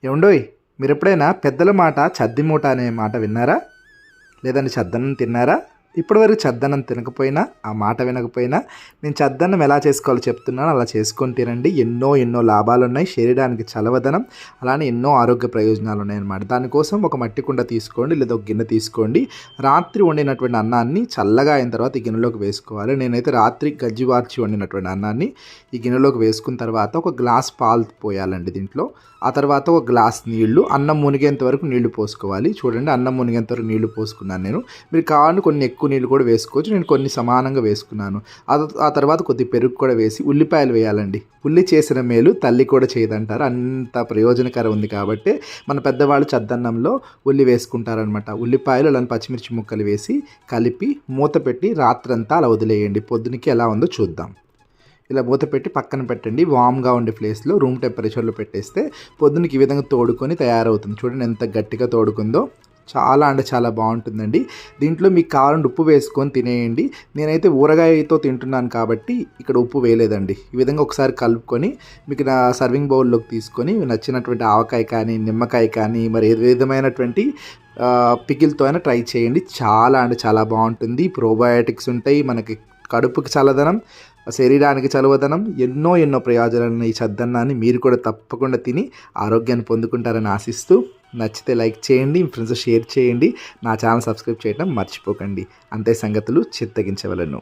ఏమండోయ్, మీరెప్పుడైనా పెద్దల మాట చద్ది మూట అనే మాట విన్నారా? లేదంటే చద్దన్నం తిన్నారా? ఇప్పటివరకు చద్దన్నం తినకపోయినా, ఆ మాట వినకపోయినా, నేను చద్దన్నం ఎలా చేసుకోవాలో చెప్తున్నాను, అలా చేసుకొని తినండి. ఎన్నో లాభాలున్నాయి. శరీరానికి చలవదనం, అలానే ఎన్నో ఆరోగ్య ప్రయోజనాలు ఉన్నాయన్నమాట. దానికోసం ఒక మట్టి కుండ తీసుకోండి, లేదా ఒక గిన్నె తీసుకోండి. రాత్రి వండినటువంటి అన్నాన్ని చల్లగా అయిన తర్వాత ఈ గిన్నెలోకి వేసుకోవాలి. నేనైతే రాత్రి గజ్జివార్చి వండినటువంటి అన్నాన్ని ఈ గిన్నెలోకి వేసుకున్న తర్వాత ఒక గ్లాస్ పాలు పోయాలండి దీంట్లో. ఆ తర్వాత ఒక గ్లాస్ నీళ్లు, అన్నం మునిగేంత వరకు నీళ్లు పోసుకోవాలి. చూడండి, అన్నం మునిగేంత వరకు నీళ్లు పోసుకున్నాను నేను. మీరు కావాలని కొన్ని ఎక్కువ నీళ్ళు కూడా వేసుకోవచ్చు. నేను కొన్ని సమానంగా వేసుకున్నాను. ఆ తర్వాత కొద్ది పెరుగు కూడా వేసి ఉల్లిపాయలు వేయాలండి. ఉల్లి చేసిన మేలు తల్లి కూడా చేయదంటారు. అంత ప్రయోజనకరం ఉంది కాబట్టి మన పెద్దవాళ్ళు చద్దన్నంలో ఉల్లి వేసుకుంటారనమాట. ఉల్లిపాయలు అలానే పచ్చిమిర్చి ముక్కలు వేసి కలిపి మూత పెట్టి రాత్రంతా అలా వదిలేయండి. పొద్దునకి ఎలా ఉందో చూద్దాం. ఇలా మూత పెట్టి పక్కన పెట్టండి. వామ్గా ఉండే ప్లేస్లో రూమ్ టెంపరేచర్లో పెట్టేస్తే పొద్దునకి ఈ విధంగా తోడుకొని తయారవుతుంది. చూడండి ఎంత గట్టిగా తోడుకుందో. చాలా అంటే చాలా బాగుంటుందండి. దీంట్లో మీకు కావాలంటే ఉప్పు వేసుకొని తినేయండి. నేనైతే ఊరగాయతో తింటున్నాను కాబట్టి ఇక్కడ ఉప్పు వేయలేదండి. ఈ విధంగా ఒకసారి కలుపుకొని మీకు నా సర్వింగ్ బౌల్లోకి తీసుకొని నచ్చినటువంటి ఆవకాయ కానీ, నిమ్మకాయ కానీ, మరి ఏ విధమైనటువంటి పికిల్తో అయినా ట్రై చేయండి. చాలా అంటే చాలా బాగుంటుంది. ప్రోబయోటిక్స్ ఉంటాయి, మనకి కడుపుకి చల్లదనం, శరీరానికి చలువదనం, ఎన్నో ప్రయోజనాలు ఈ చద్దన్నాన్ని మీరు కూడా తప్పకుండా తిని ఆరోగ్యాన్ని పొందుకుంటారని ఆశిస్తూ, నచ్చితే లైక్ చేయండి, మీ ఫ్రెండ్స్ షేర్ చేయండి, నా ఛానల్ సబ్స్క్రైబ్ చేయడం మర్చిపోకండి. అంతే సంగతులు చిత్తగించవలను.